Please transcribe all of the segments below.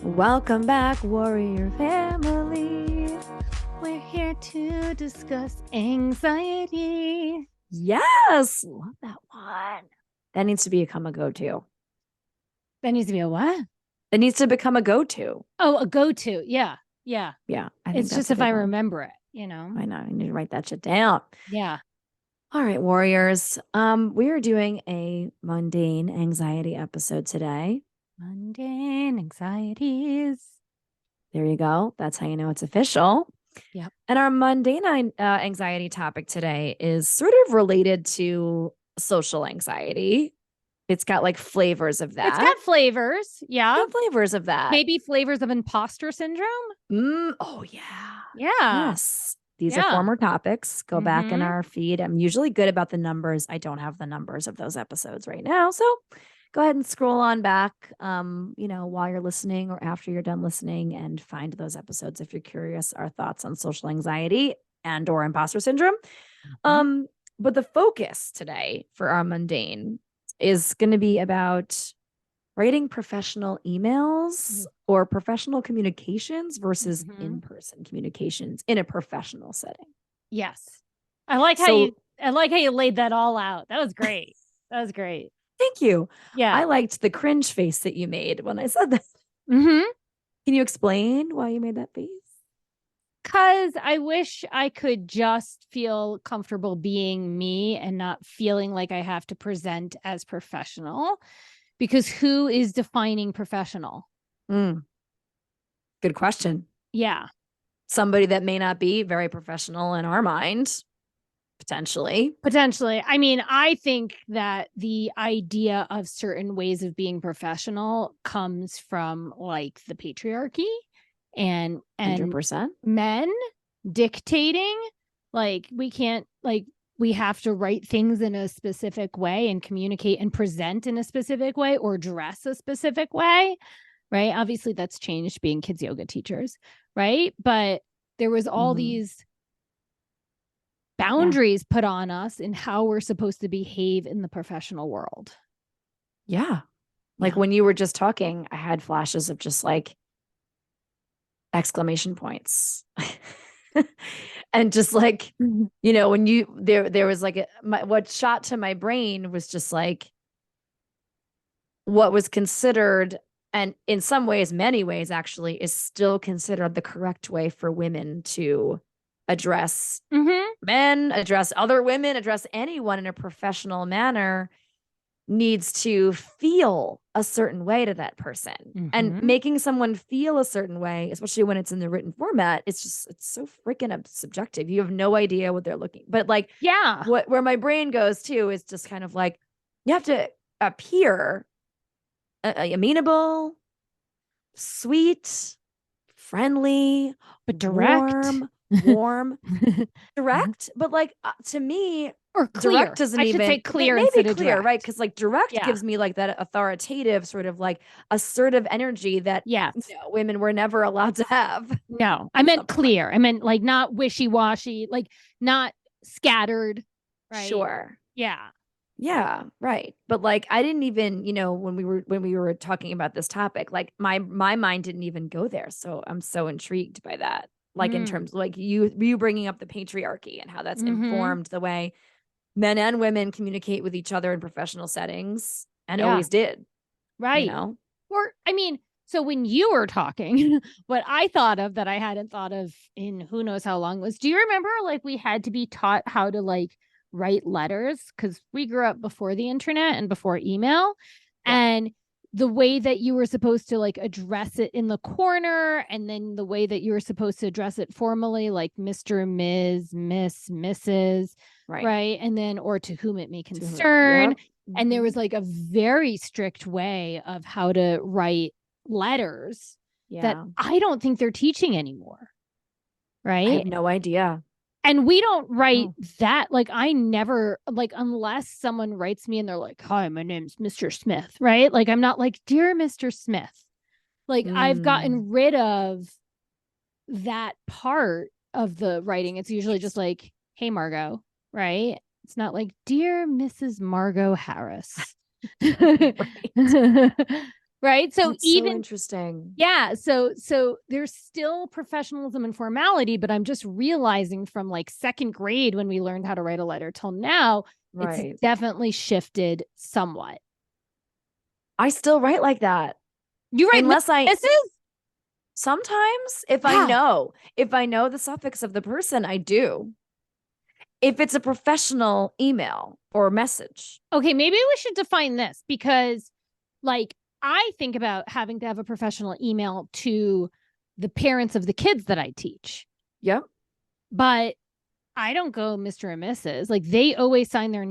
Welcome back, warrior family. We're here to discuss anxiety. Yes, love that one. That needs to become a go-to. That needs to be a what? It needs to become a go-to. Oh, a go-to. Yeah. Yeah. Yeah, I think It's that's just a if good I one. remember it, you know? I know. I need to write that shit down. Yeah. All right, warriors. We are doing a mundane anxiety episode today. Mundane anxieties. There you go. That's how you know it's official. Yep. And our mundane anxiety topic today is sort of related to social anxiety. It's got like flavors of It's that. got flavors. Yeah. Got flavors of that. Maybe flavors of imposter syndrome. Oh, yeah. Yeah. Yes. These are former topics. Go back in our feed. I'm usually good about the numbers. I don't have the numbers of those episodes right now. So go ahead and scroll on back, while you're listening or after you're done listening and find those episodes if you're curious, our thoughts on social anxiety and or imposter syndrome. But the focus today for our mundane is going to be about writing professional emails or professional communications versus in-person communications in a professional setting. Yes. I like how you laid that all out. That was great. That was great. Thank you. Yeah. I liked the cringe face that you made when I said that. Can you explain why you made that face? Because I wish I could just feel comfortable being me and not feeling like I have to present as professional. Because who is defining professional? Good question. Yeah. Somebody that may not be very professional in our mind, potentially. I mean, I think that the idea of certain ways of being professional comes from like the patriarchy and 100%. men dictating, like we can't, like we have to write things in a specific way and communicate and present in a specific way or dress a specific way, right? Obviously that's changed being kids yoga teachers, right? But there was all these boundaries put on us in how we're supposed to behave in the professional world. Yeah. Like when you were just talking, I had flashes of just like exclamation points. And just like, when you there was like what shot to my brain was just like what was considered, and in some ways, many ways actually, is still considered the correct way for women to address men, address other women, address anyone in a professional manner, needs to feel a certain way to that person. And making someone feel a certain way, especially when it's in the written format, it's so freaking subjective. You have no idea what they're looking. But like, where my brain goes to is just kind of like, you have to appear amenable, sweet, friendly, but direct, warm, direct. But like to me, or clear. Direct doesn't I should even say clear, maybe instead of clear, direct. right? Because like direct gives me like that authoritative sort of like assertive energy that women were never allowed to have. No, I meant clear. I meant like not wishy-washy, like not scattered. Right? Sure. Yeah. Yeah, right. But like I didn't even, when we were talking about this topic, like my mind didn't even go there. So I'm so intrigued by that. Like in terms of like you bringing up the patriarchy and how that's informed the way men and women communicate with each other in professional settings and always did. Right. Or, I mean, so when you were talking, what I thought of that I hadn't thought of in who knows how long was, do you remember like we had to be taught how to like write letters? Because we grew up before the internet and before email. And the way that you were supposed to like address it in the corner, and then the way that you were supposed to address it formally, like Mr., Ms., Miss, Mrs., right? And then, or to whom it may concern. And there was like a very strict way of how to write letters that I don't think they're teaching anymore. Right? I have no idea. And we don't write that. Like I never, like, unless someone writes me and they're like, hi, my name's Mr. Smith, right? Like I'm not like, dear Mr. Smith. Like I've gotten rid of that part of the writing. It's usually just like, hey, Margot, right? It's not like, dear Mrs. Margot Harris. Right. So That's so even, interesting. yeah. So there's still professionalism and formality, but I'm just realizing from like second grade when we learned how to write a letter till now, it's Right. definitely shifted somewhat. I still write like that. You write Unless I Mrs. sometimes Wow. if I know the suffix of the person, I do. If it's a professional email or message. Okay, maybe we should define this because, like, I think about having to have a professional email to the parents of the kids that I teach, Yep. but I don't go Mr. and Mrs. Like, they always sign their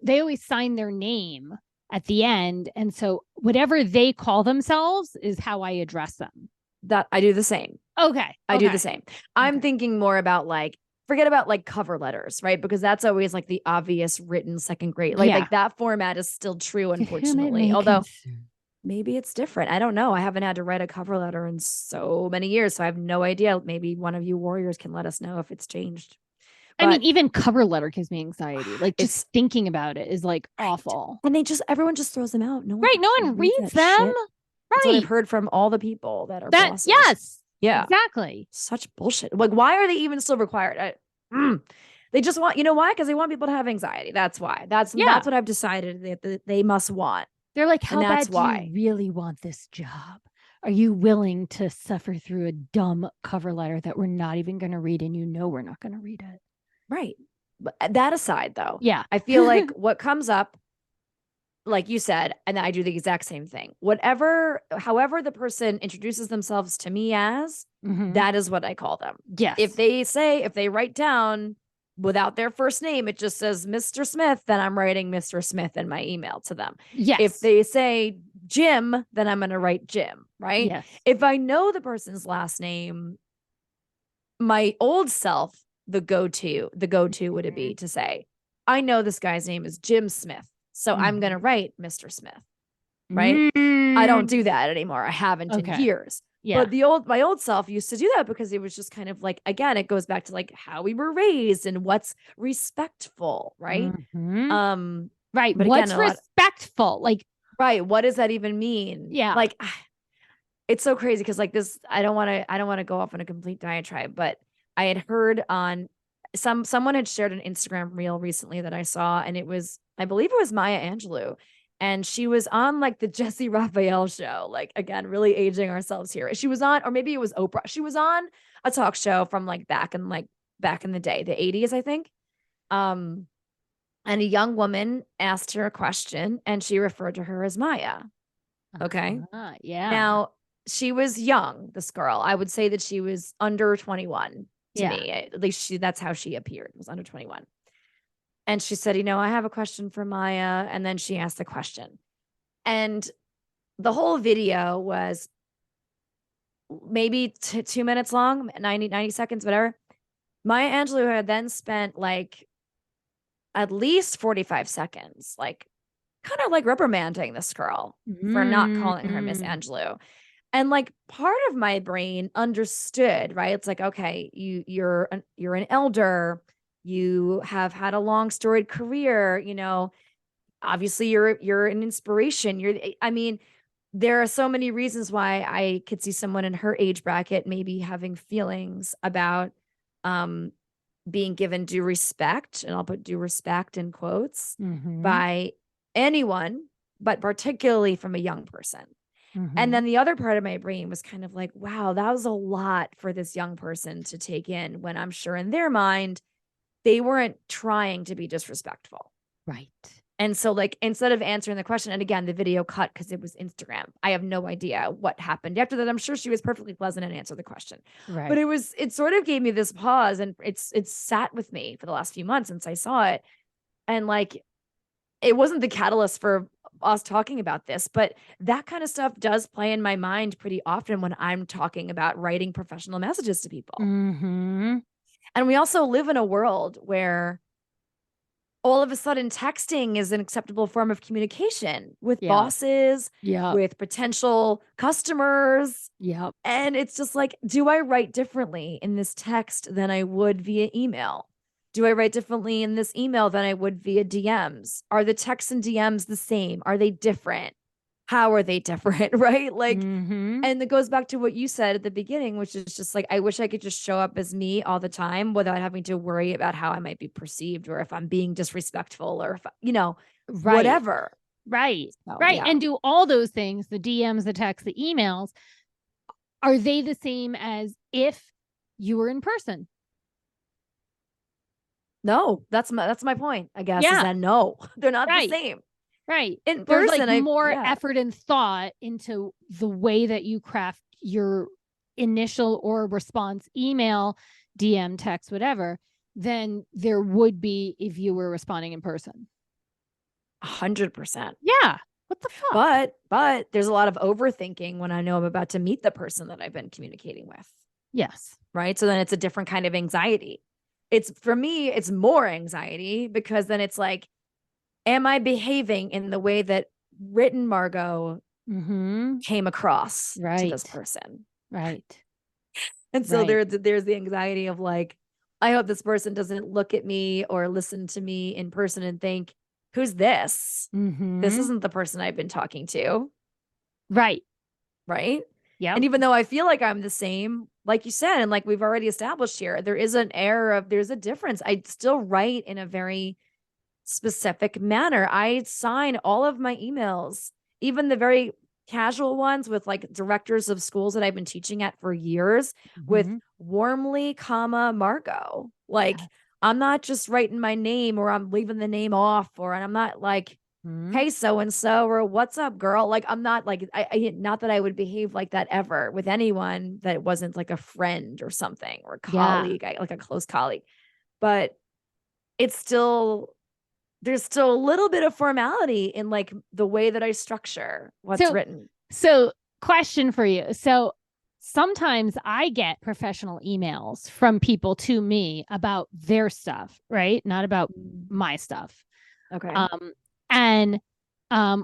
they always sign their name at the end. And so, whatever they call themselves is how I address them. That I do the same. Okay. I do the Okay. same. I'm Okay. thinking more about like forget about like cover letters, right? Because that's always like the obvious written second grade. Yeah. Like that format is still true, To whom it unfortunately. may Although concern. maybe it's different. I don't know. I haven't had to write a cover letter in so many years, so I have no idea. Maybe one of you warriors can let us know if it's changed. I mean, But even cover letter gives me anxiety. Like, just it's thinking about it is like right. awful. And everyone just throws them out. No one Right. No actually one reads reads that them. shit. That's what I've Right. heard from all the people that are That, bosses. yes, Yeah. exactly. Such bullshit. Like, why are they even still required? They just want, you know why? Because they want people to have anxiety. That's why. That's Yeah. what I've decided that they must want. They're like, And how that's bad do you why. really want this job? Are you willing to suffer through a dumb cover letter that we're not even going to read and you know we're not going to read it? Right. But that aside, though, Yeah. I feel like what comes up, like you said, and I do the exact same thing. However, the person introduces themselves to me as, Mm-hmm. that is what I call them. Yes. If they write down without their first name, it just says Mr. Smith, then I'm writing Mr. Smith in my email to them. If Yes. they say Jim, then I'm going to write Jim, right? Yes. If I know the person's last name, my old self, the go-to would it Mm-hmm. be to say, I know this guy's name is Jim Smith. So I'm going to Mm-hmm. write Mr. Smith, right? I don't do Mm. that anymore. I haven't in Okay. years. Yeah. But my old self used to do that because it was just kind of like, again, it goes back to like how we were raised and what's respectful, right? Mm-hmm. Um, Right. but again, What's a lot, respectful? Like, right? What does that even mean? yeah. Like, it's so crazy because like this, I don't want to go off on a complete diatribe, but I had heard on someone had shared an Instagram reel recently that I saw, and it was, I believe it was Maya Angelou, and she was on like the Jesse Raphael show. Like again, really aging ourselves here. She was on, or maybe it was Oprah. She was on a talk show from back in the day, the 80s, I think. Um, and a young woman asked her a question, and she referred to her as Maya. Okay. Yeah. Now, she was young, this girl. I would say that she was under 21 to Yeah. me. At least that's how she appeared, was under 21. And she said, I have a question for Maya. And then she asked the question. And the whole video was maybe 2 minutes long, 90 seconds, whatever. Maya Angelou had then spent like at least 45 seconds, like kind of like reprimanding this girl for not calling her Miss Mm. Angelou. And like part of my brain understood, right? It's like, okay, you're an elder, you have had a long storied career, obviously you're an inspiration. I mean, there are so many reasons why I could see someone in her age bracket maybe having feelings about um being given due respect, and I'll put due respect in quotes, Mm-hmm. by anyone, but particularly from a young person. And Mm-hmm. then the other part of my brain was kind of like, wow, that was a lot for this young person to take in when I'm sure in their mind, they weren't trying to be disrespectful. Right. And so, like, instead of answering the question, and again, the video cut because it was Instagram. I have no idea what happened after that. I'm sure she was perfectly pleasant and answered the question. But Right. it sort of gave me this pause, and it's sat with me for the last few months since I saw it. And like, it wasn't the catalyst for us talking about this, but that kind of stuff does play in my mind pretty often when I'm talking about writing professional messages to people. Mm-hmm. And we also live in a world where all of a sudden texting is an acceptable form of communication with Yep. bosses, Yep. with potential customers. Yep. And it's just like, do I write differently in this text than I would via email? Do I write differently in this email than I would via DMs? Are the texts and DMs the same? Are they different? how are they different? Right. Like, Mm-hmm. and it goes back to what you said at the beginning, which is just like, I wish I could just show up as me all the time without having to worry about how I might be perceived or if I'm being disrespectful or if, Right. whatever. Right. So, Right. yeah. And do all those things, the DMs, the texts, the emails, are they the same as if you were in person? No, that's my point, I guess, is Yeah. that no, they're not the Right. same. Right. In There's like person, more yeah, effort and thought into the way that you craft your initial or response email, DM, text, whatever, than there would be if you were responding in person. 100%. Yeah. What the fuck? But there's a lot of overthinking when I know I'm about to meet the person that I've been communicating with, Yes. right? So then it's a different kind of anxiety. It's for me, it's more anxiety because then it's like, am I behaving in the way that written Margot Mm-hmm. came across to this Right. person? Right. And so Right. there's the anxiety of like, I hope this person doesn't look at me or listen to me in person and think, who's this? This Mm-hmm. isn't the person I've been talking to, Right. right? Yep. And even though I feel like I'm the same, like you said, and like we've already established here, there is an air of there's a difference. I still write in a very specific manner. I sign all of my emails, even the very casual ones with like directors of schools that I've been teaching at for years with Mm-hmm. warmly, comma, Margot. Like Yes. I'm not just writing my name or I'm leaving the name off or I'm not like, Mm-hmm. hey, so and so, or what's up, girl? Like I'm not like not that I would behave like that ever with anyone that wasn't like a friend or something or a Yeah. colleague, like a close colleague. But it's still there's still a little bit of formality in like the way that I structure what's So, written. so question for you. So sometimes I get professional emails from people to me about their stuff, right? Not about Mm. my stuff. Okay. Um, and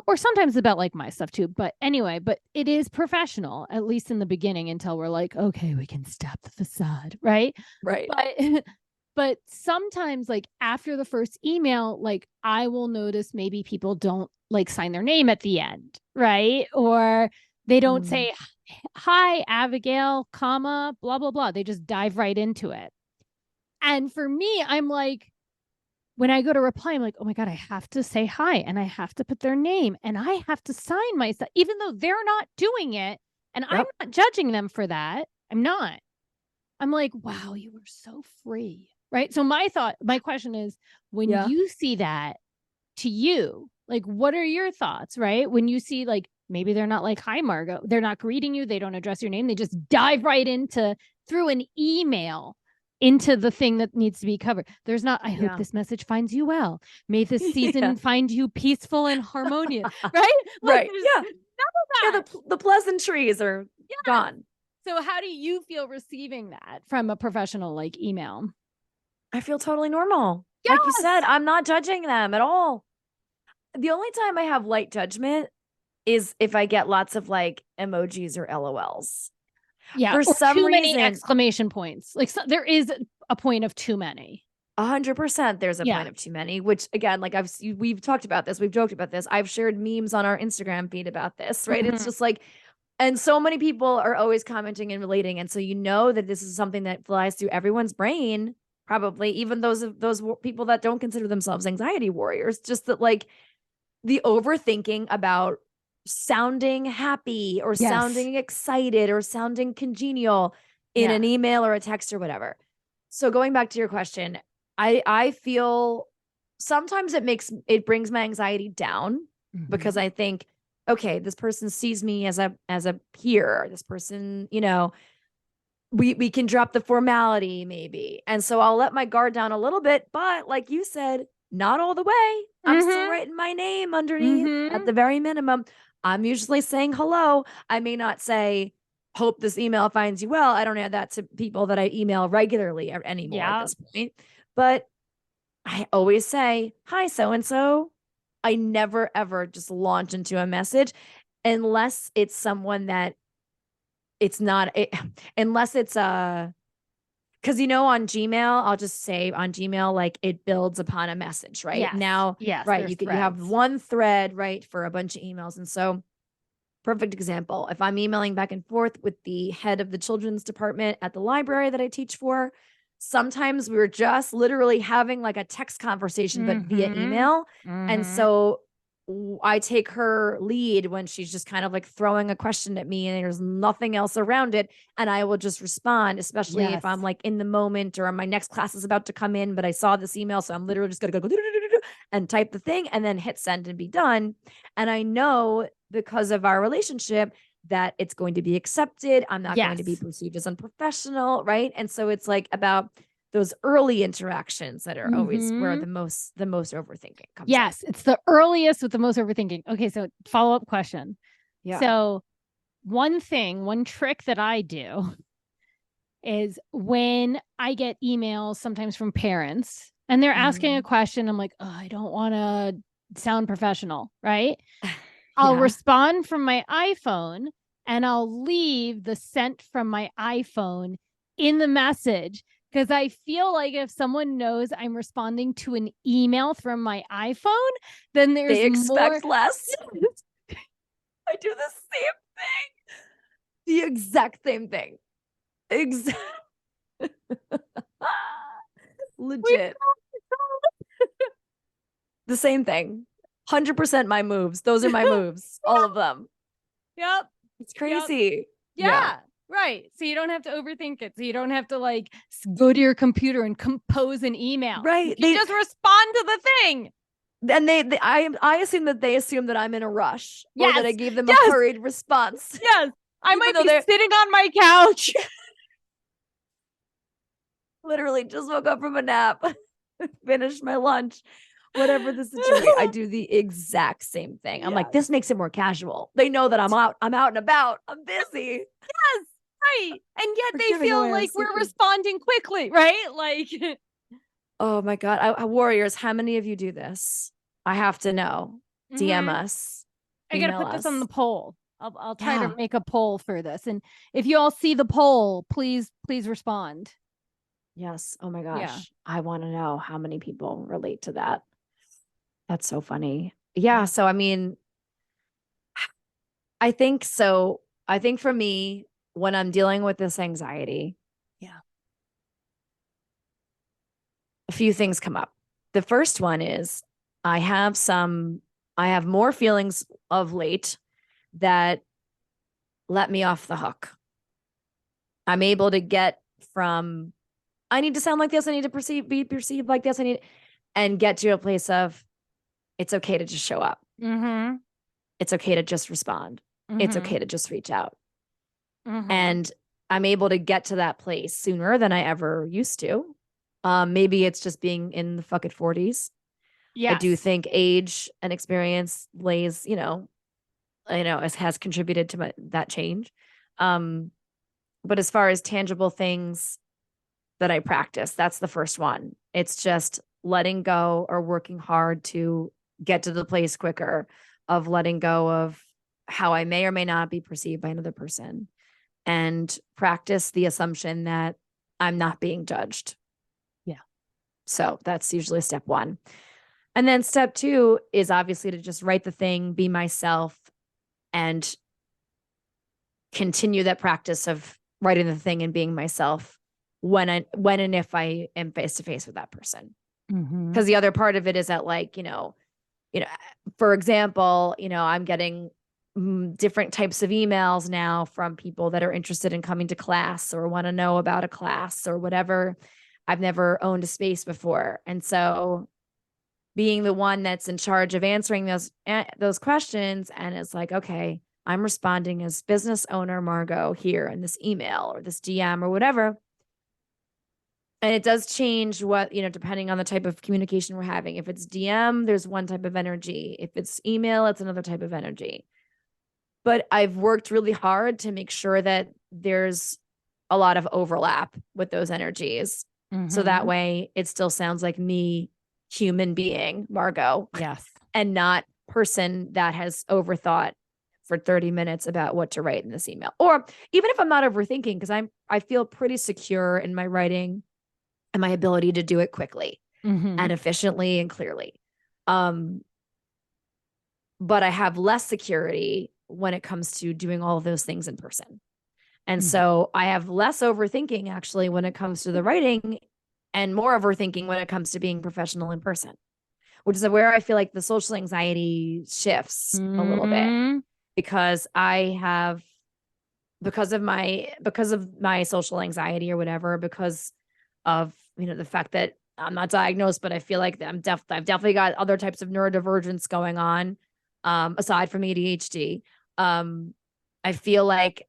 or sometimes about like my stuff too. But anyway, but it is professional, at least in the beginning, until we're like, okay, we can stop the facade, right? Right. But but sometimes like after the first email, like I will notice maybe people don't like sign their name at the end, right? Or they don't Mm. say hi Abigail, comma, blah blah blah. They just dive right into it. And for me, I'm like, when I go to reply, I'm like, oh my God, I have to say hi and I have to put their name and I have to sign my stuff, even though they're not doing it. And I'm Yep. not judging them for that. I'm not. I'm like, wow, you are so free. Right. So my question is, when Yeah. you see that to you, like, what are your thoughts? Right. When you see like, maybe they're not like, hi, Margot, they're not greeting you. They don't address your name. They just dive right into through an email into the thing that needs to be covered. There's not, I hope Yeah. this message finds you well. May this Yeah. season find you peaceful and harmonious. Right. Like, Right. there's Yeah. none of Yeah. that. The pleasantries are Yes. gone. So how do you feel receiving that from a professional like email? I feel totally normal. Like you said, Yes. I'm not judging them at all. The only time I have light judgment is if I get lots of like emojis or LOLs. Yeah. For Or some too many reason, exclamation points. Like so, there is a point of too many. 100% there's a Yeah. point of too many, which again, like we've talked about this, we've joked about this. I've shared memes on our Instagram feed about this, right? It's Mm-hmm. just like, and so many people are always commenting and relating. And so you know that this is something that flies through everyone's brain, probably, even those people that don't consider themselves anxiety warriors, just that like the overthinking about sounding happy or Yes. sounding excited or sounding congenial in Yeah. an email or a text or whatever. So going back to your question, I feel sometimes it brings my anxiety down because Mm-hmm. I think, okay, this person sees me as a peer. This person, we can drop the formality maybe. And so I'll let my guard down a little bit, but like you said, not all the way. I'm still Mm-hmm. writing my name underneath at Mm-hmm. the very minimum. I'm usually saying hello. I may not say, hope this email finds you well. I don't add that to people that I email regularly anymore at Yeah. this point. But I always say, hi, so and so. I never, ever just launch into a message unless it's someone that it's not, unless it's because on Gmail, I'll just say on Gmail, like it builds upon a message, right? Yes. Now, Yes. right, There's you have threads. one thread, right, for a bunch of emails. And so perfect example. If I'm emailing back and forth with the head of the children's department at the library that I teach for, sometimes we were just literally having like a text conversation, but via email. And so I take her lead when she's just kind of like throwing a question at me and there's nothing else around it. And I will just respond, especially if I'm like in the moment or my next class is about to come in, but I saw this email. So I'm literally just going to go and type the thing and then hit send and be done. And I know because of our relationship that it's going to be accepted. I'm not going to be perceived as unprofessional. Right. And so it's like about those early interactions that are always where the most overthinking comes. Yes. It's the earliest with the most overthinking. Okay. So follow-up question. Yeah. So one trick that I do is when I get emails sometimes from parents and they're asking a question, I'm like, oh, I don't want to sound professional. Right. I'll respond from my iPhone and I'll leave the sent from my iPhone in the message because I feel like if someone knows I'm responding to an email from my iPhone, then they expect less. I do the same thing. The exact same thing. Legit. The same thing. 100% my moves. Those are my moves. All of them. Yep. It's crazy. Yeah. Right. So you don't have to overthink it. So you don't have to like go to your computer and compose an email. Right. You just respond to the thing. And I assume that they assume that I'm in a rush or that I gave them a hurried response. Yes. I might be sitting on my couch. Literally just woke up from a nap, finished my lunch, whatever the situation. I do the exact same thing. I'm like, this makes it more casual. They know that I'm out and about. I'm busy. Yes. Right. And yet they feel like we're responding quickly, right? Like, oh my God. Warriors, how many of you do this? I have to know. DM us. I got to put this on the poll. I'll try to make a poll for this. And if you all see the poll, please respond. Yes. Oh my gosh. Yeah. I want to know how many people relate to that. That's so funny. Yeah. So, I mean, I think so. I think for me, when I'm dealing with this anxiety, a few things come up. The first one is I have more feelings of late that let me off the hook. I'm able to get from, I need to sound like this. I need to be perceived like this. And get to a place of, it's okay to just show up. It's okay to just respond. It's okay to just reach out. And I'm able to get to that place sooner than I ever used to. Maybe it's just being in the fucking 40s. I do think age and experience has contributed to that change. But as far as tangible things that I practice, that's the first one. It's just letting go or working hard to get to the place quicker of letting go of how I may or may not be perceived by another person and practice the assumption that I'm not being judged. Yeah. So that's usually step one. And then step two is obviously to just write the thing, be myself, and continue that practice of writing the thing and being myself when and if I am face to face with that person. Because the other part of it is that, like, for example, I'm getting different types of emails now from people that are interested in coming to class or want to know about a class or whatever. I've never owned a space before. And so being the one that's in charge of answering those questions, and it's like, okay, I'm responding as business owner Margot here in this email or this DM or whatever. And it does change what, depending on the type of communication we're having. If it's DM, there's one type of energy. If it's email, it's another type of energy. But I've worked really hard to make sure that there's a lot of overlap with those energies. So that way it still sounds like me, human being, Margot. Yes. And not person that has overthought for 30 minutes about what to write in this email. Or even if I'm not overthinking, because I feel pretty secure in my writing and my ability to do it quickly and efficiently and clearly. But I have less security when it comes to doing all of those things in person. And Mhm. so I have less overthinking actually when it comes to the writing and more overthinking when it comes to being professional in person, which is where I feel like the social anxiety shifts a little bit Mhm. because I have because of my social anxiety or whatever, because of the fact that I'm not diagnosed, but I feel like I've definitely got other types of neurodivergence going on, aside from ADHD. Um, I feel like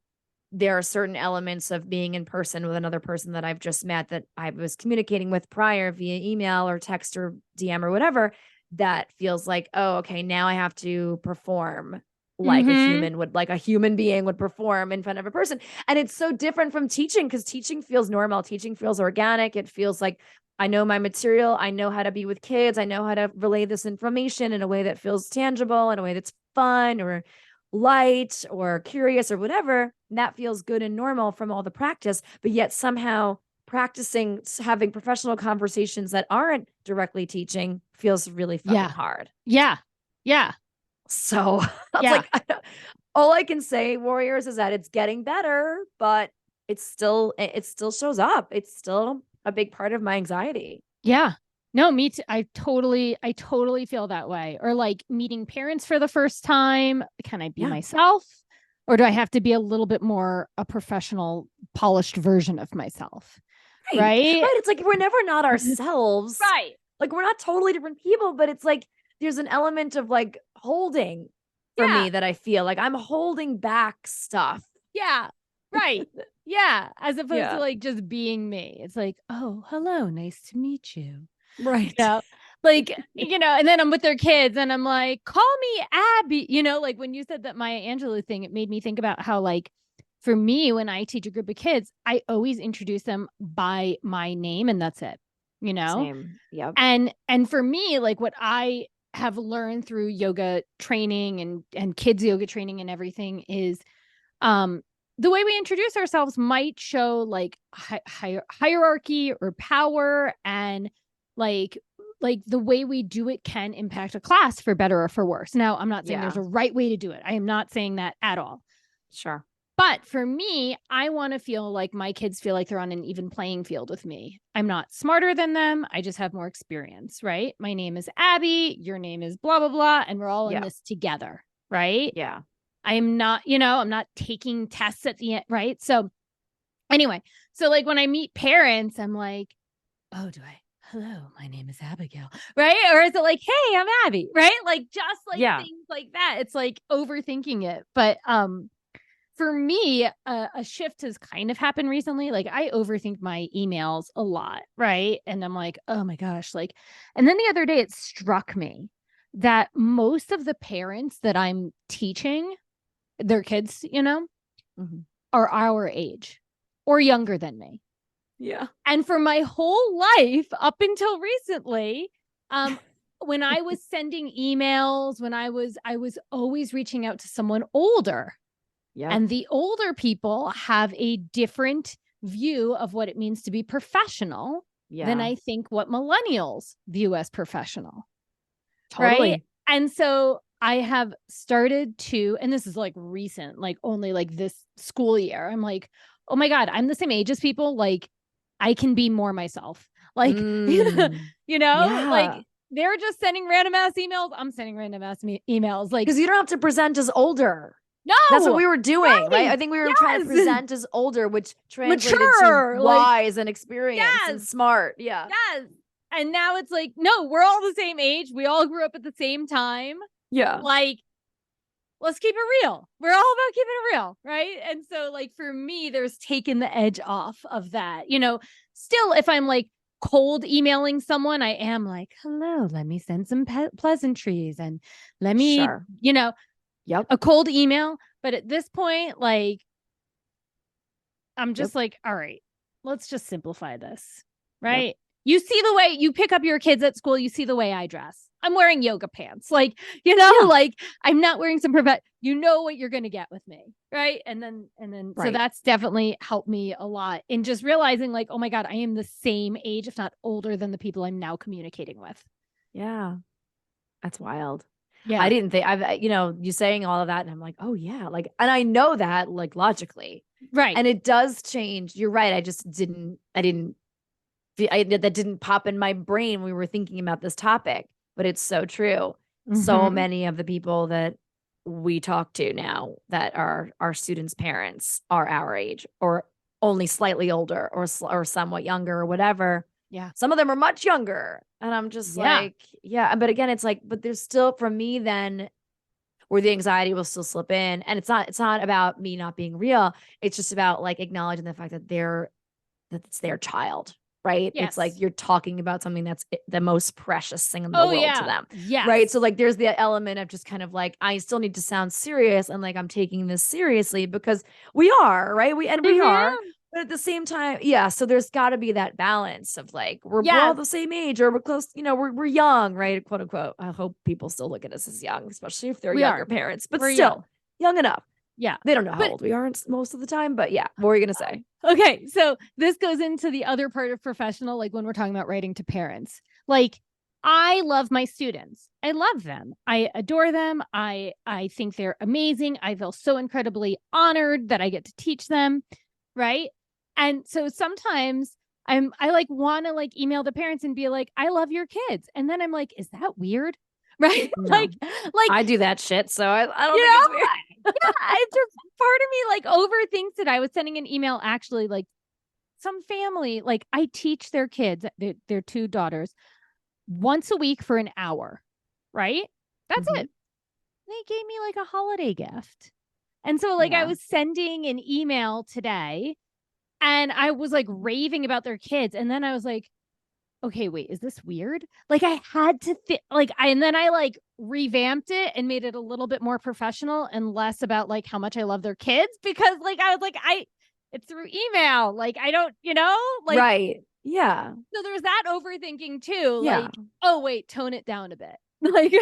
there are certain elements of being in person with another person that I've just met that I was communicating with prior via email or text or DM or whatever that feels like, oh, okay, now I have to perform Mhm. like a human being would perform in front of a person. And it's so different from teaching because teaching feels normal. Teaching feels organic. It feels like I know my material. I know how to be with kids. I know how to relay this information in a way that feels tangible, in a way that's fun or light or curious or whatever. That feels good and normal from all the practice. But yet somehow practicing having professional conversations that aren't directly teaching feels really fucking Yeah. hard. Yeah. Yeah. So I was Yeah. like, all I can say, Warriors, is that it's getting better, but it still shows up. It's still a big part of my anxiety. Yeah. No, me too. I totally feel that way. Or like meeting parents for the first time. Can I be Yeah. myself? Or do I have to be a little bit more a professional, polished version of myself? Right. Right? Right. It's like we're never not ourselves. Right. Like we're not totally different people, but it's like there's an element of like holding for Yeah. me that I feel like I'm holding back stuff. Yeah. Right. Yeah. As opposed to Yeah. like just being me. It's like, oh, hello, nice to meet you. You Right. know, like, and then I'm with their kids and I'm like, call me Abby. Like when you said that Maya Angelou thing, it made me think about how, like, for me, when I teach a group of kids, I always introduce them by my name and that's it, you know? Same. Yep. And for me, like what I have learned through yoga training and kids yoga training and everything is um the way we introduce ourselves might show like hierarchy or power, and like the way we do it can impact a class for better or for worse. Now, I'm not saying there's Yeah. a right way to do it. I am not saying that at all. Sure. But for me, I want to feel like my kids feel like they're on an even playing field with me. I'm not smarter than them. I just have more experience, right? My name is Abby. Your name is blah, blah, blah. And we're all in Yeah. this together, right? Yeah. I'm not, I'm not taking tests at the end, right? So anyway, so like when I meet parents, I'm like, oh, hello, my name is Abigail, right? Or is it like, hey, I'm Abby, right? Like just like Yeah. things like that. It's like overthinking it. But for me, a shift has kind of happened recently. Like I overthink my emails a lot, right? And I'm like, oh my gosh, like, and then the other day it struck me that most of the parents that I'm teaching their kids, Mhm. are our age or younger than me. Yeah. And for my whole life up until recently, um, when I was sending emails, when I was always reaching out to someone older. Yep. And the older people have a different view of what it means to be professional than Yeah. I think what millennials view as professional. Right. Totally. And so I have started to, and this is like recent, like only like this school year, I'm like, oh my God, I'm the same age as people. Like I can be more myself. Like, Mm. like Yeah. they're just sending random ass emails. I'm sending random ass emails. Like, Because you don't have to present as older. That's what no, we were doing, right? right. I think we were trying to Yes. present as older, which translated to Mature. Like, wise and experienced and yes. smart. Yeah. Yes. And now it's like, no, we're all the same age. We all grew up at the same time. Yeah. Like, let's keep it real. We're all about keeping it real, right? And so, like, for me, there's taken the edge off of that. Still, if I'm like cold emailing someone, I am like, hello, let me send some pleasantries and let me, Sure. Yep. a cold email. But at this point, like, I'm Yep. just like, all right, let's just simplify this, Yep. right? You see the way you pick up your kids at school, you see the way I dress. I'm wearing yoga pants. Like, Yeah. like I'm not wearing some you know what you're going to get with me, right? And then so Right. that's definitely helped me a lot in just realizing like, oh my God, I am the same age, if not older than the people I'm now communicating with. Yeah. That's wild. I Yeah. didn't think I've, you saying all of that. And I'm like, oh yeah. Like, and I know that like logically, Right. and it does change. You're right. That didn't pop in my brain when we were thinking about this topic, but it's so true. So Mm-hmm. many of the people that we talk to now that are our students' parents are our age or only slightly older or somewhat younger or whatever. Yeah. Some of them are much younger. And I'm just Yeah. like, yeah. But again, it's like, but there's still, for me, then where the anxiety will still slip in. And it's not about me not being real. It's just about like acknowledging the fact that that it's their child, right? It's like Yes. you're talking about something that's the most precious thing in the Oh world to yeah. them, right? So Yes. like there's the element of just kind of like I still need to sound serious and like I'm taking this seriously because we are, right? We are. Mm-hmm. But at the same time, yeah, so there's got to be that balance of like we're all Yes. the same age or we're close, we're young, right? Quote unquote. I hope people still look at us as young, especially if they're We younger are. parents, but We're still young. young enough. Yeah. They don't know how But old we are most of the time, but yeah, what were you gonna say? okay, so this goes into the other part of professional, like when we're talking about writing to parents. Like, I love my students. I love them. I adore them. I think they're amazing. I feel so incredibly honored that I get to teach them, right? And so sometimes I like want to like email the parents and be like, I love your kids. And then I'm like, is that weird? Right? No, Like I do that shit, so I don't you think know, it's weird. yeah, it's just part of me like overthinks it. I was sending an email actually, like some family, like I teach their kids, their two daughters, once a week for an hour, right? That's Mhm. it. They gave me like a holiday gift. And so, like, I Yeah. was sending an email today and I was like raving about their kids. And then I was like, okay, wait, is this weird? Like I had to and then I like revamped it and made it a little bit more professional and less about like how much I love their kids because like I was like it's through email. Like I don't, like Right. Yeah. so there's that overthinking too. Yeah. Like, oh wait, tone it down a bit. Like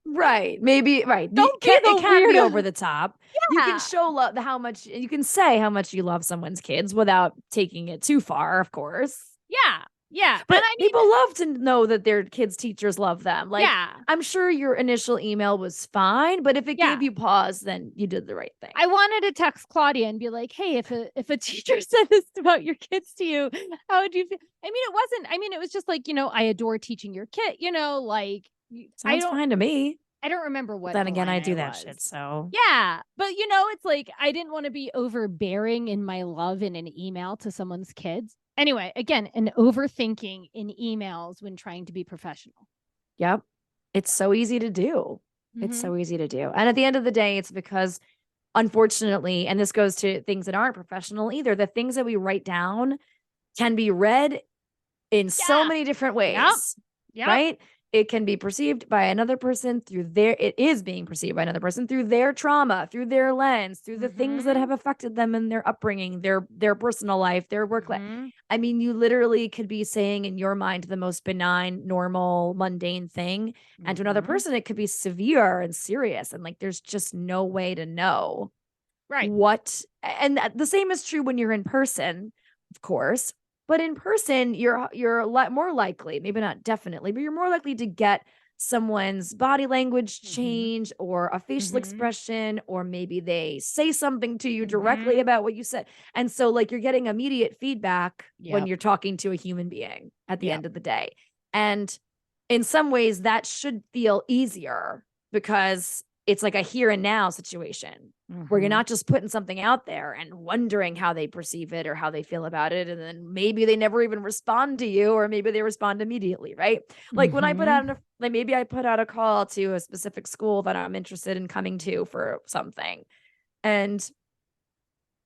Right. Maybe right. don't be It the can be over weirdo. the top. You can Yeah. show love how much you can say how much you love someone's kids without taking it too far, of course. Yeah. Yeah. And But I mean, people love to know that their kids' teachers love them. Like, yeah. I'm sure your initial email was fine, but if it Yeah. gave you pause, then you did the right thing. I wanted to text Claudia and be like, "Hey, if a teacher said this about your kids to you, how would you feel?" I mean, it wasn't. I mean, it was just like I adore teaching your kid. Like I Sounds don't. fine to me. I don't remember But what then the again, line I I do that was. shit. So Yeah, but it's like I didn't want to be overbearing in my love in an email to someone's kids. Anyway, again, an overthinking in emails when trying to be professional. yep. It's so easy to do. It's Mm-hmm. so easy to do. And at the end of the day, it's because, unfortunately, and this goes to things that aren't professional either, the things that we write down can be read in so Yeah. many different Yep. ways, Yep. right? It can be perceived by another person it is being perceived by another person through their trauma, through their lens, through the things that Mm-hmm. have affected them in their upbringing, their personal life, their work life. Mm-hmm. I mean, you literally could be saying in your mind the most benign, normal, mundane thing. And to another Mm-hmm. person, it could be severe and serious. And like, there's just no way to know Right. and the same is true when you're in person, of course. But in person, you're a lot more likely, maybe not definitely, but you're more likely to get someone's body language Mm-hmm. change or a facial Mm-hmm. expression, or maybe they say something to you directly Mm-hmm. about what you said. And so, like, you're getting immediate feedback when Yep. you're talking to a human being at the Yep. end of the day. And in some ways, that should feel easier because it's like a here and now situation where you're Mm-hmm. not just putting something out there and wondering how they perceive it or how they feel about it. And then maybe they never even respond to you, or maybe they respond immediately, right? Like when I put Mm-hmm. out, like maybe I put out a call to a specific school that I'm interested in coming to for something. And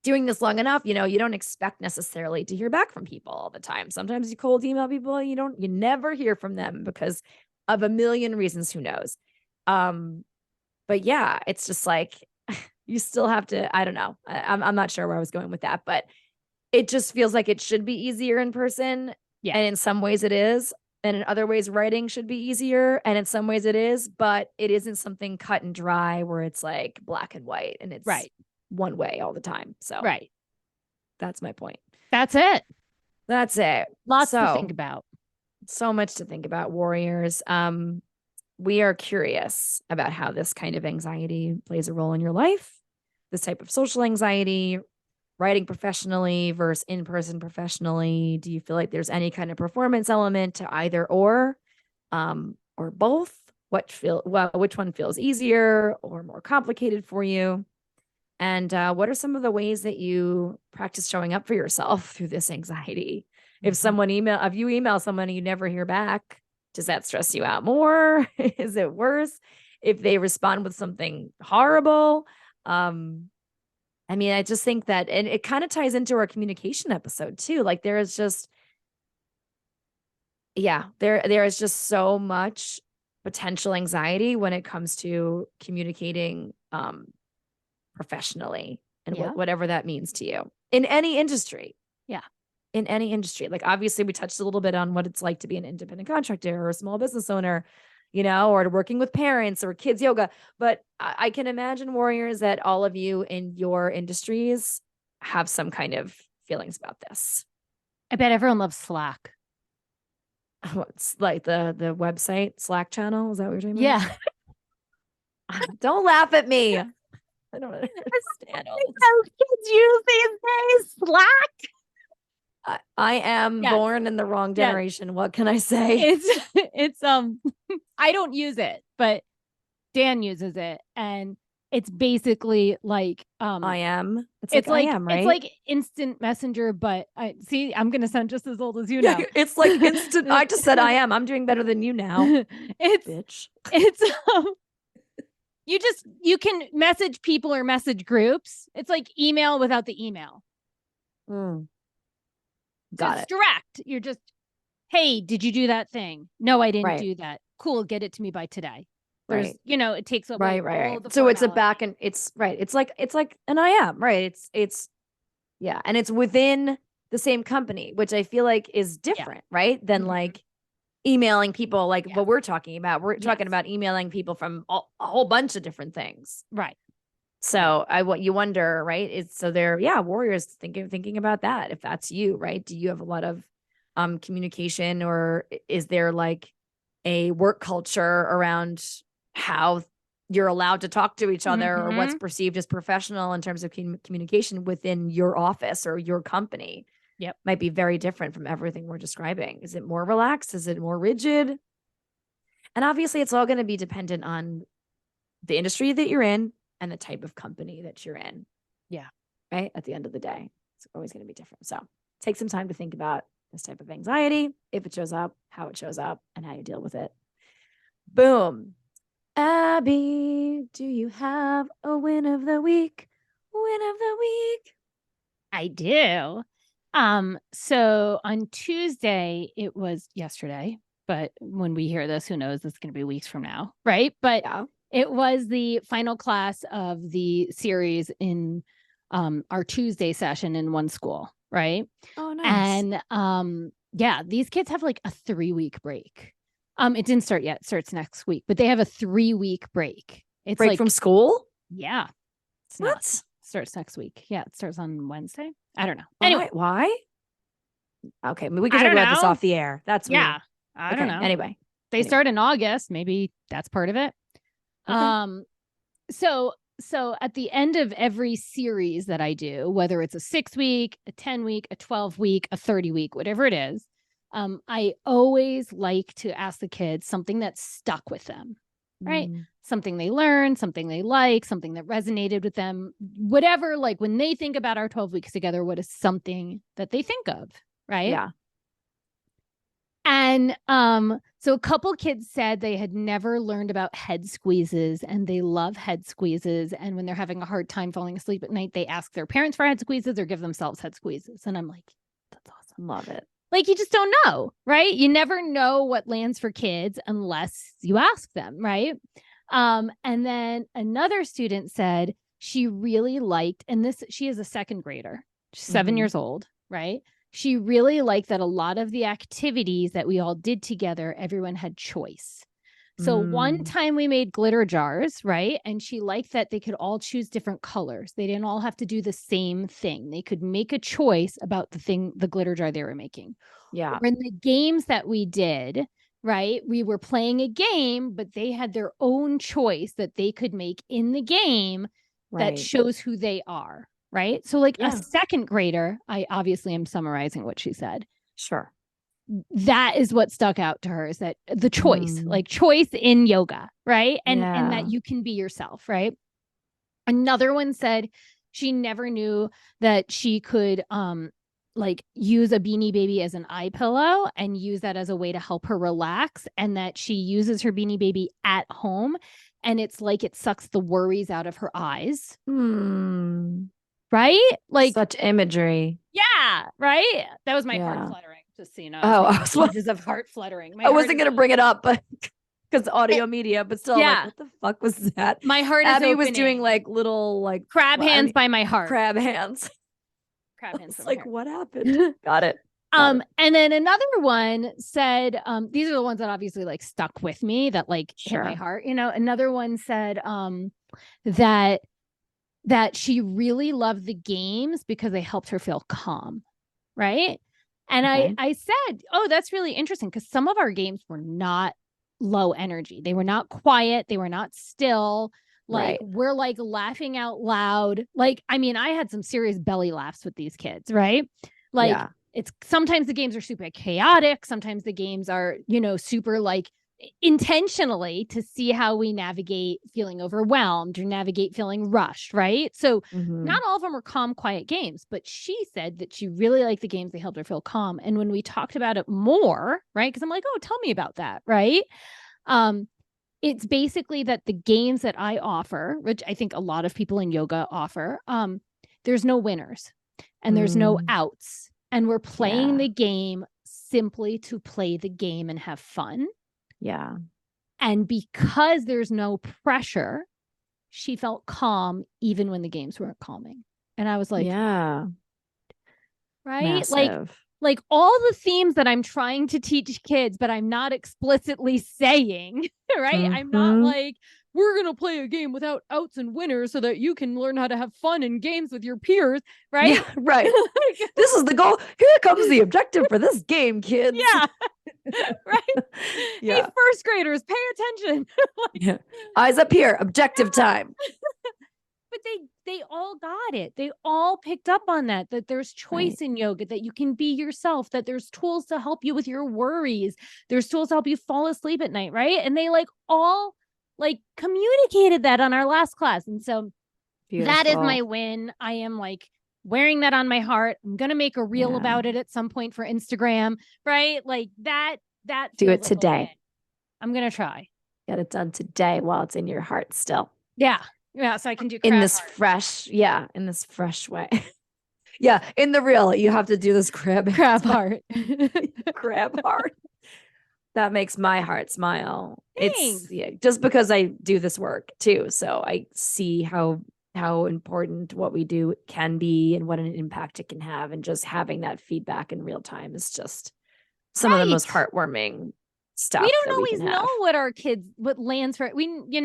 doing this long enough, you don't expect necessarily to hear back from people all the time. Sometimes you cold email people and you never hear from them because of a million reasons, who knows. Um, but yeah, it's just like you still have to, I don't know. I'm not sure where I was going with that, but it just feels like it should be easier in person. Yeah. And in some ways it is. And in other ways, writing should be easier. And in some ways it is, but it isn't something cut and dry where it's like black and white and it's Right. one way all the time. So Right. that's my point. That's it. That's it. Lots to think So, about. so much to think about, warriors. we are curious about how this kind of anxiety plays a role in your life, this type of social anxiety, writing professionally versus in person professionally. Do you feel like there's any kind of performance element to either or both? Which one feels easier or more complicated for you? And what are some of the ways that you practice showing up for yourself through this anxiety? If you email someone and you never hear back, does that stress you out more? Is it worse? If they respond with something horrible? I mean, I just think that, and it kind of ties into our communication episode too. Like there is just, yeah, there is just so much potential anxiety when it comes to communicating professionally and Yeah. whatever that means to you in any industry. Yeah. In any industry. Like obviously we touched a little bit on what it's like to be an independent contractor or a small business owner, you know, or working with parents or kids yoga. But I can imagine, warriors, that all of you in your industries have some kind of feelings about this. I bet everyone loves Slack. It's like the website Slack channel. Is that what you're talking Yeah. about? Don't laugh at me. I don't understand all this. How kids use these days. Slack. I am Yes. born in the wrong generation. Yes. What can I say? It's I don't use it, but Dan uses it, and it's basically like I am. It's like I am, right? It's like instant messenger, but I'm gonna sound just as old as you now. It's like instant. I just said I am. I'm doing better than you now. It's bitch. It's you can message people or message groups. It's like email without the email. Got it. It's direct. You're just, hey, did you do that thing? No, I didn't do that. Cool, get it to me by today. There's, it takes away all the so it's a formality. back and it's right. It's like an I am, right? It's yeah, and it's within the same company, which I feel like is different, right? Than like emailing people like what we're talking about. We're talking about emailing people from a whole bunch of different things. Right. So what you wonder, right? Is so they're warriors thinking about that. If that's you, right? Do you have a lot of communication, or is there like a work culture around how you're allowed to talk to each other or what's perceived as professional in terms of communication within your office or your company? Yep. Might be very different from everything we're describing. Is it more relaxed? Is it more rigid? And obviously it's all going to be dependent on the industry that you're in and the type of company that you're in. Yeah. Right. At the end of the day, it's always going to be different. So take some time to think about this type of anxiety, if it shows up, how it shows up, and how you deal with it. Boom. Abby, do you have a win of the week? Win of the week. I do. So on Tuesday, it was yesterday, but when we hear this, who knows, it's going to be weeks from now. Right. But it was the final class of the series in our Tuesday session in one school. Right. Oh, nice. And these kids have like a 3-week break. It didn't start yet. It starts next week, but they have a 3-week break. It's break from school? Yeah. What? Starts next week. Yeah, it starts on Wednesday. I don't know. Anyway, why? Okay, we can talk about this off the air. That's weird. I don't know. Anyway, they start in August. Maybe that's part of it. Okay. So at the end of every series that I do, whether it's a 6-week, a 10-week, a 12-week, a 30-week, whatever it is, I always like to ask the kids something that stuck with them, right? Something they learned, something they like, something that resonated with them, whatever. Like when they think about our 12 weeks together, what is something that they think of, right? Yeah. And so a couple kids said they had never learned about head squeezes, and they love head squeezes. And when they're having a hard time falling asleep at night, they ask their parents for head squeezes or give themselves head squeezes. And I'm like, that's awesome. Love it. Like, you just don't know, right? You never know what lands for kids unless you ask them, right? And then another student said she really liked, and she is a second grader, she's 7 years old, right? She really liked that a lot of the activities that we all did together, everyone had choice. So one time we made glitter jars, right? And she liked that they could all choose different colors. They didn't all have to do the same thing. They could make a choice about the glitter jar they were making. Yeah. Or in the games that we did, right? We were playing a game, but they had their own choice that they could make in the game that Right. shows who they are, right? So like a Yeah. second grader, I obviously am summarizing what she said. Sure. That is what stuck out to her, is that the choice, Mm, like choice in yoga, right? And that yeah. you can be yourself, right? Another one said she never knew that she could like use a Beanie Baby as an eye pillow and use that as a way to help her relax, and that she uses her Beanie Baby at home and it's like it sucks the worries out of her eyes, Hmm. right? Like, Such imagery. yeah, right? That was my heart Yeah. fluttering, just so you know. I was Oh, making images of heart fluttering. My I heart wasn't is gonna bring it up, but because it, audio media, but still, I'm like, yeah, what the fuck was that? my heart is Abby was doing opening. like little like Crab I hands mean by my heart. crab hands. Crab I hands was by my like, heart. what happened? Got it. Got it. And then another one said, these are the ones that obviously like stuck with me, that like hit my Sure. heart. Another one said that she really loved the games because they helped her feel calm, right? And Okay. I said, oh, that's really interesting, because some of our games were not low energy. They were not quiet. They were not still. Like, Right. we're like laughing out loud. Like, I mean, I had some serious belly laughs with these kids, right? Like, Yeah. it's sometimes the games are super chaotic. Sometimes the games are, super like intentionally to see how we navigate feeling overwhelmed or navigate feeling rushed, right? So Mm-hmm. not all of them were calm, quiet games, but she said that she really liked the games. They helped her feel calm. And when we talked about it more, right? Because I'm like, oh, tell me about that, right? Um, it's basically that the games that I offer, which I think a lot of people in yoga offer, there's no winners and there's no Mm, outs. And we're playing yeah. the game simply to play the game and have fun. Yeah. And because there's no pressure, she felt calm even when the games weren't calming. And I was like, Yeah. right? Massive. Like all the themes that I'm trying to teach kids, but I'm not explicitly saying, right? I'm not Mm-hmm. like, we're going to play a game without outs and winners so that you can learn how to have fun in games with your peers, Yeah, right? right. This is the goal. Here comes the objective for this game, kids. Yeah, right. Hey, Yeah. first graders, pay attention. Like, Yeah. Eyes up here. Objective time. but they all got it. They all picked up on that there's choice Right. in yoga, that you can be yourself, that there's tools to help you with your worries, there's tools to help you fall asleep at night, right? And they like all like communicated that on our last class. And so that is Beautiful. my win. I am like wearing that on my heart. I'm going to make a reel Yeah. about it at some point for Instagram, right? Like that Do feels it like a win. today. I'm going to try. Get it done today while it's in your heart still. Yeah. Yeah, so I can do In crab this heart. fresh, yeah, in this fresh way. Yeah, in the real, you have to do this crab Crab heart. crab heart. That makes my heart smile. It's Thanks. yeah, just because I do this work too, so I see how important what we do can be and what an impact it can have, and just having that feedback in real time is just some of the most Right. heartwarming We stuff don't that we always can know have. what lands for we, even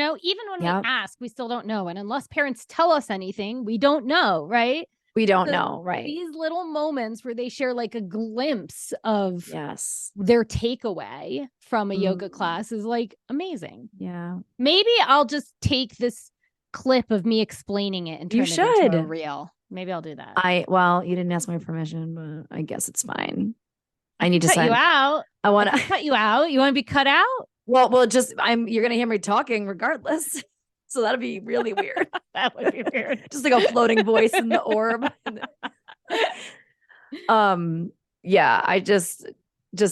when we Yeah, ask, we still don't know. And unless parents tell us anything, we don't know, right? we don't So know, right? these little moments where they share like a glimpse of Yes. their takeaway from a yoga Mm, class is like amazing. yeah. Maybe I'll just take this clip of me explaining it and You turn it into a should. reel. Maybe I'll do that. Well, you didn't ask my permission, but I guess it's fine. I I need could to cut you sign. out. I I want to could cut you out. You want to be cut out? well, just you're gonna hear me talking regardless. So that'd be really weird. That would be weird. Just like a floating voice in the orb. Yeah, I just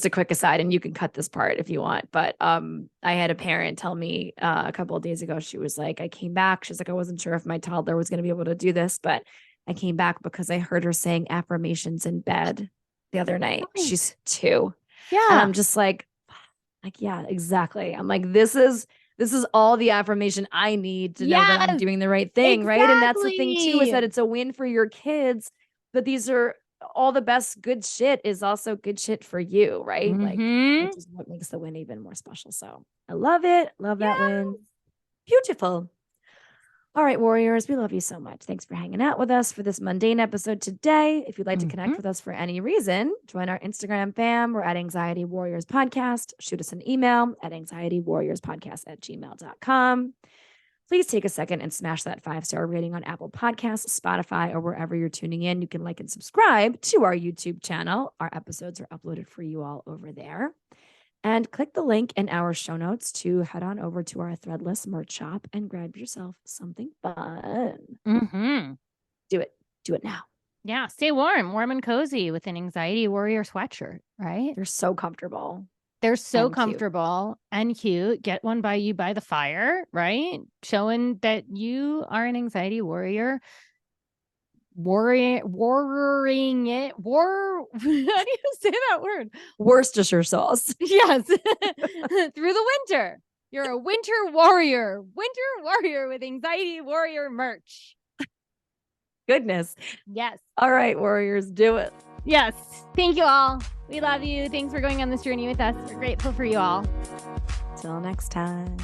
a quick aside, and you can cut this part if you want, but I had a parent tell me a couple of days ago. She was like, I came back. She's like, I wasn't sure if my toddler was gonna be able to do this, but I came back because I heard her saying affirmations in bed the other night. Right. She's 2. And Yeah. I'm just like, yeah, exactly. I'm like, this is all the affirmation I need to know that I'm Yes, doing the right thing, right? And that's the thing too, is exactly. that it's a win for your kids, but these are all the best good shit is also good shit for you, right? Like, Mm-hmm. which is what makes the win even more special. So I love it. Love that Yeah. win. Beautiful. All right, warriors, we love you so much. Thanks for hanging out with us for this mundane episode today. If you'd like to connect with us for any reason, join our Instagram fam. We're at Anxiety Warriors Podcast. Shoot us an email at anxietywarriorspodcast@gmail.com. Please take a second and smash that 5-star rating on Apple Podcasts, Spotify, or wherever you're tuning in. You can like and subscribe to our YouTube channel. Our episodes are uploaded for you all over there. And click the link in our show notes to head on over to our Threadless merch shop and grab yourself something fun. Do it. Do it now. Yeah. Stay warm and cozy with an Anxiety Warrior sweatshirt, right? They're so comfortable. They're so And comfortable and cute. Get one by you by the fire, right? Showing that you are an anxiety warrior. Warring it. How do you say that word? Worcestershire sauce. Yes. Through the winter. You're a winter warrior with Anxiety Warrior merch. Goodness. Yes. All right, warriors, do it. Yes. Thank you all. We love you. Thanks for going on this journey with us. We're grateful for you all. Till next time.